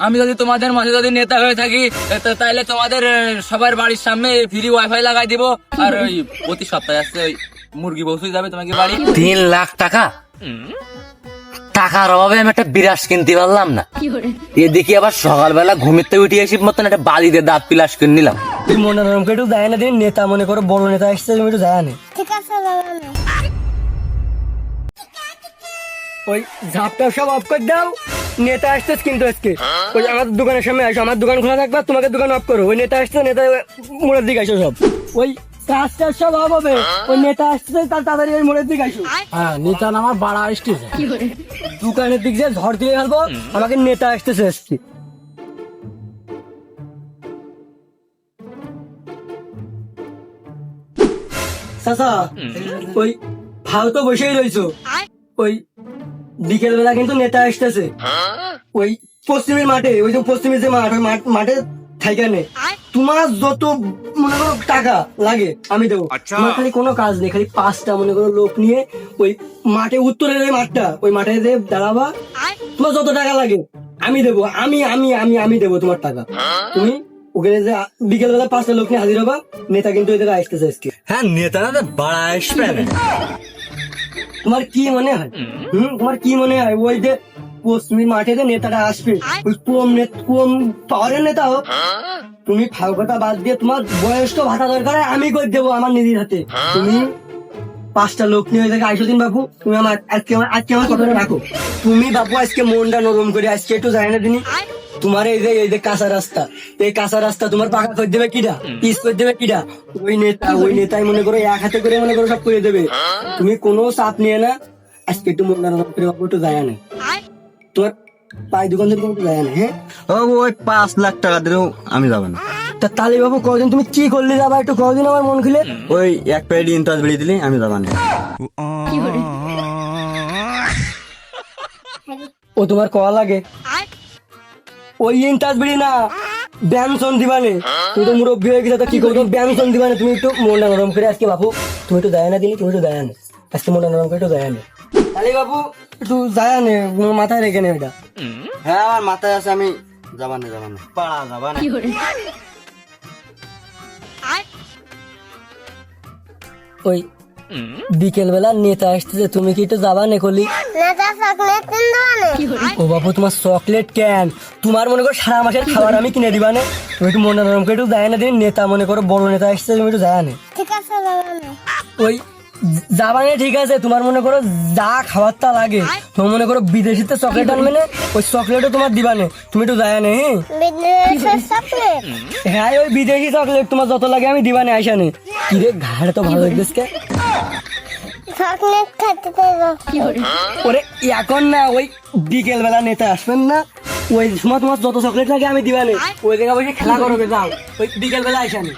আমি যদি তোমাদের মাঝে যদি নেতা হয়ে থাকি তাহলে তোমাদের সবার বাড়ির সামনে ফ্রি ওয়াইফাই লাগাই দিব, আর ওই প্রতি সপ্তাহে আসছে ওই মুরগি বসে যাবে তোমাকে বাড়ি। 3 লাখ টাকা? টাকার অভাবে আমি একটা বিরাস কিনতে পারলাম না, এদিকে আবার সকালবেলা ঘুমিতে উঠে এসে মতন একটা বাড়িতে দাঁত পিলাস করে নিলাম। তুই মনোরমকে একটু যায় না দিন, নেতা মনে করো বড় নেতা আসছে, তুমি একটু যায় না। ঠিক আছে বাবা। ওই ঝাপটা সব অফ করে দাও, নেতা আসছে কিন্তু আজকে। ওই আমার দোকানের সামনে আসো, আমার দোকান খোলা থাকবে, তোমাকে দোকান অফ করো। ওই নেতা আসছে, নেতা মোড়ের দিকে আসো সব। ওই কাজটা সব অফ হবে, ওই নেতা আসছে তার তাড়াতাড়ি ওই মোড়ের দিকে আসো। হ্যাঁ, নিতা আমার বাড়া আসছে। দোকানের দিক দিয়ে ঝড় দিয়ে ফেলবো, আমাকে নেতা আসতেছে আজকে। চাচা, ওই ফালতু বসেই রয়েছো, ওই বিকেল বেলা কিন্তু নেতা আসতেছে ওই পশ্চিমের মাঠে, ওই যে পশ্চিমের যে মাঠ, ওই মাঠে থাইকানে তোমার যত মনে করো টাকা লাগে আমি দেবো। তোমার খালি কোনো কাজ নেই, খালি 5টা মনে করো লোক নিয়ে ওই মাঠে, উত্তরের ওই মাঠটা, ওই মাঠে যে দাঁড়াবা, তোমার যত টাকা লাগে আমি দেবো। আমি আমি আমি আমি দেবো তোমার টাকা। তুমি ওখানে যে বিকেল বেলা 5টা লোক নিয়ে হাজির হবা, নেতা কিন্তু ওই জায়গায় আসতেছে আজকে। হ্যাঁ, নেতা না বাড়া আসবে না। তোমার কি মনে হয়? তোমার কি মনে হয় ওই যে পশ্চিমের মাঠে যে নেতাটা আসবে, ওই কম পাওয়ারের নেতা হোক, তুমি ফাউকাটা বাদ দিয়ে তোমার বয়স্ক ভাতা দরকার হয়, আমি করে দেবো আমার নিজের হাতে। তুমি 5টা লোক নিয়ে ওই জায়গায় আইসো দিন বাবু। তুমি আমার আজকে আমার কথাটা রাখো। তুমি বাবু আজকে মনটা নরম করে আজকে একটু জানি না দিনই তোমার এই যে কাঁচা রাস্তা, এই কাঁচা রাস্তা তোমার পাকা করে দেবে কিডা, পিস করে দেবে কিডা? ওই নেতাই মনে করো এক হাতে করে মনে করো সব করে দেবে। তুমি কোনো চাপ নিয়ে না, আজকে একটু মন নরম করে বাবু একটু যায় না, তোমার পায়ে দোকান থেকে একটু যায় না। হ্যাঁ, ওই 5 লাখ টাকা দিলেও আমি যাবো না। তা তাহলে বাবু কদিন তুমি কি করলে যাবা একটু কদিন আমার মন খুলে। ওই এক প্যাকেট ইন্টারেস্ট বেরিয়ে দিলে আমি যাবো না। ও তোমার কয়া লাগে ওই ইন্টারেস্ট বেরি না, ব্যানসন দিবানে। তুমি তো মুরব্বী হয়ে গেছো, তো কি করবো, ব্যানসন দিবানে। তুমি একটু মনটা নরম করে আজকে বাবু, তুমি একটু যায় না দিলে, তুমি একটু যায় না আজকে মনটা নরম করে একটু যায় না। তাহলে বাবু একটু যায় না, মাথায় রেখে নে এটা। হ্যাঁ, আমার মাথায় আছে, আমি যাবা না পাড়া যাবা না। ওই বিকেল বেলা নেতা আসতেছে, তুমি কি একটু যাবা না কলি? নেতা চকলেট কিনবো না। ও বাবু তোমার চকলেট কেন, তোমার মনে করো সারা মাসের খাবার আমি কিনে দিবা না। তুমি একটু মনে নরম করে একটু যায় না দিন, নেতা মনে করো বড় নেতা আসছে, তুমি একটু যায় না। ঠিক আছে বাবা। ওই যাবানে ঠিক আছে, তোমার মনে করো যা খাবারটা লাগে, তোমার মনে করো বিদেশিতে চকলেট আনবে না, ওই চকলেটও তোমার দিবানে, তুমি একটু যায় না। বিদেশের চকলেট? হ্যাঁ, ওই বিদেশি চকলেট তোমার যত লাগে আমি দিবানে আইসানে। কি রে ঘাড়ে তো ভালো লাগছে। চকলেট খেতে দেবো। ওরে এখন না, ওই বিকেল বেলা নেতা আসবেন না, ওই সময় তোমার যত চকলেট লাগে আমি দিবানে, ওই জায়গায় বসে খেলা করবে। যাও ওই বিকেল বেলা আইসানে।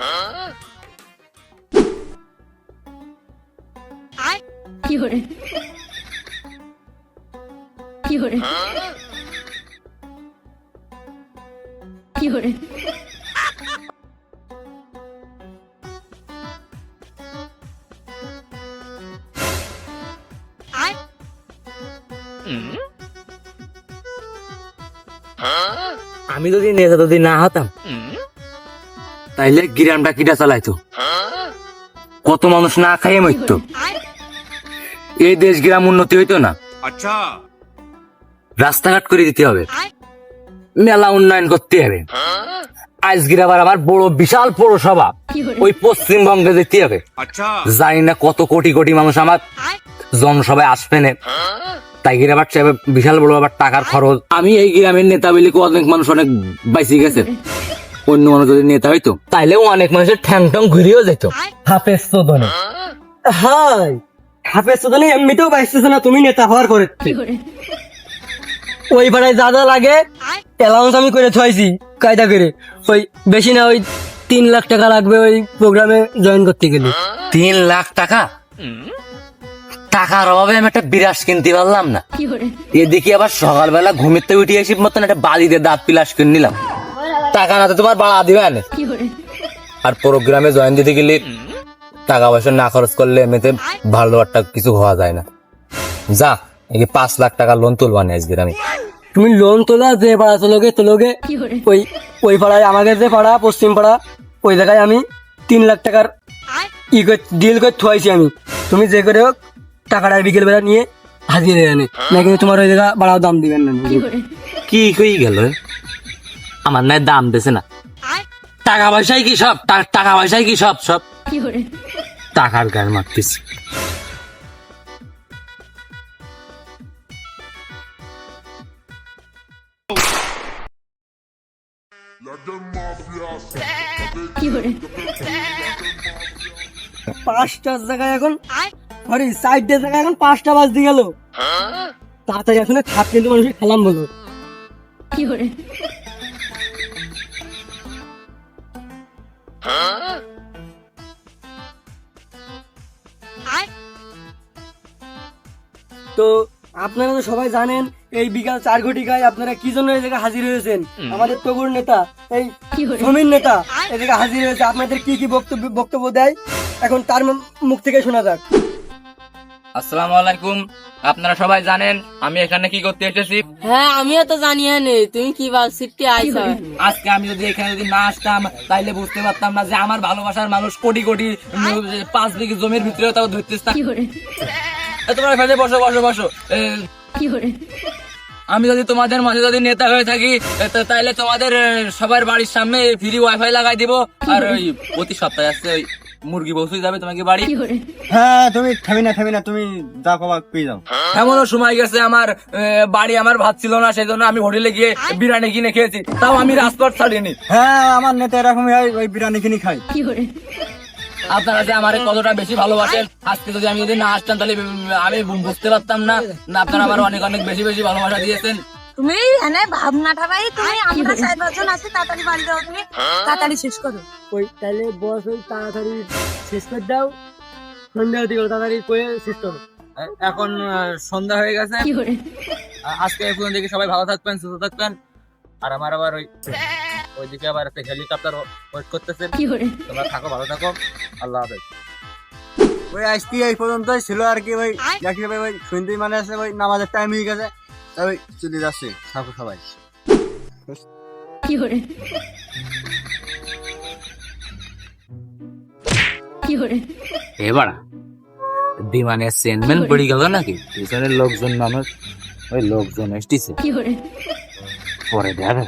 আমি যদি নেতা যদি না হতাম তাইলে গ্রামটা কিটা চালাইতো, কত মানুষ না খাইয়ে মরতো, এই দেশ গ্রাম উন্নতি হইতো না। রাস্তাঘাট করে দিতে হবে, মেলা উন্নয়ন করতে হবে। আজকে আবার আমার বড় বিশাল পৌরসভা ওই পশ্চিমবঙ্গে যেতে হবে। জানি না কত কোটি কোটি মানুষ আমার জনসভায় আসবে না, তাই আবার বিশাল বড় আবার টাকার খরচ। আমি এই গ্রামের নেতা বলি অনেক মানুষ অনেক বাইসে গেছে, অন্য মানুষ যদি নেতা হইতো তাইলেও অনেক মানুষের ঠ্যাং টং ঘুরিয়েও যেত। হাফেজ চোদনে, হাই হাফেজ চোদনে এমনিতেও বাইসতেছে না, তুমি নেতা হওয়ার করে। ওই পাড়ায় যা যা লাগে অ্যালাউন্স আমি করে থইছি কায়দা করে। ওই বেশি না, ওই 3 লাখ টাকা লাগবে ওই প্রোগ্রামে জয়েন করতে গেলে। 3 লাখ টাকা? টাকার অভাবে আমি একটা বিরাস কিনতে পারলাম না, এদিকে আবার সকালবেলা ঘুমিতে উঠে এসে মতন একটা বাড়িতে দাঁত পিলাস করে নিলাম। টাকা না তো তোমার বাড়া দিবে না। আর প্রোগ্রামে জয়েন দিতে গেলে টাকা পয়সা না খরচ করলে এমনিতে ভালো একটা কিছু হওয়া যায় না। যা, এই 5 লাখ টাকা লোন তুলবা না আজকে আমি। তুমি লোন তোলা যে পাড়া তোলোগে ওই ওই পাড়ায় আমাকে যে পাড়া পশ্চিম পাড়া ওই জায়গায় আমি 3 লাখ টাকার ডিল করে থুয়াইছি আমি। তুমি যে করে হোক টাকাটা বিকেল বেলা নিয়ে হাজিরে আনে, নাকি তোমার ওই জায়গা বাড়াও দাম দিবেন না। কি কই গেল রে? আমার নাই দাম দেছে না। টাকা পয়সাই কি সব? টাকা পয়সাই কি সব? সব টাকার গান মারতিস। পাঁচটার জায়গায় এখন সরি 4টার জায়গায় এখন 5টা বাজতে গেল। তাড়াতাড়ি আসলে খাপ কিন্তু মানুষের খেলাম বলো। তো আপনারা তো সবাই জানেন এই বিকাল 4 ঘটিকায় আপনারা কি জন্য এই জায়গায় হাজির হয়েছেন। আমাদের তগুর নেতা এই সমীর নেতা এই জায়গায় হাজির হয়েছে। আপনাদের কি কি বক্তব্য দেয় এখন তার মুখ থেকে শোনা যাক। আসসালামু আলাইকুম। আপনারা সবাই জানেন আমি এখানে কি করতে এসেছি। হ্যাঁ আমিও তো জানি নে তুমি কি সিটি আইছো। আজকে আমি যদি এখানে যদি না আসতাম তাইলে বুঝতে পারতাম না যে আমার ভালোবাসার মানুষ কোটি কোটি 5 বিঘা জমির ভিতরেও তাও ধরতেছে। তোমরা এখানে বসো বসো বসো। আমি যদি তোমাদের মাঝে যদি নেতা হয়ে থাকি তাইলে তোমাদের সবার বাড়ির সামনে ফ্রি ওয়াইফাই লাগাই দিব। আর ওই প্রতি সপ্তাহে আসছে ওই মুরগি পৌঁছে যাবে তোমাকে বাড়ি। হ্যাঁ তুমি থামি না তুমি যা কবা পেয়ে যাও। এমনও সময় গেছে আমার বাড়ি আমার ভাত ছিল না, সেই জন্য আমি হোটেলে গিয়ে বিরিয়ানি কিনে খেয়েছি, তাও আমি রাজপথ ছাড়িনি। হ্যাঁ আমার নেতা এরকমই হয়, ওই বিরিয়ানি কিনে খাই। আপনারা যে আমার কতটা বেশি ভালোবাসেন, আজকে যদি আমি যদি না আসতাম তাহলে আমি বুঝতে পারতাম না। আপনারা আমার অনেক অনেক বেশি বেশি ভালোবাসা দিয়েছেন। তুমি এনে ভাবনাটা ভাই তুমি আমরা 4 জন আছি তাড়াতাড়ি বাড়ি যাও, তুমি তাড়াতাড়ি শেষ করো। ওই তাহলে বস ওই তাড়াতাড়ি শেষ করে দাও, সন্ধ্যা হতে গেল, তাড়াতাড়ি করে শেষ করো। এখন সন্ধ্যা হয়ে গেছে। আজকে এই পর্যন্ত সবাই ভালো থাকবেন, সুস্থ থাকবেন। আর আমার আবার ওইদিকে আবার একটা হেলিকপ্টার ওয়েট করতেছে। তোমরা থাকো, ভালো থাকো, আল্লাহ হাফেজ। ওই আজকে এই পর্যন্তই ছিল আর কি। ওই দেখি ভাই ওই সন্ধ্যে মানে আছে, ওই নামাজের টাইম হয়ে গেছে, ওই চলে যাচ্ছে। থাকো সবাই। এবার বিমানের চেনম্যান পড়ে গেল নাকি? পিছনের লোকজন মানুষ, ওই লোকজন এসেছে পরে দেখা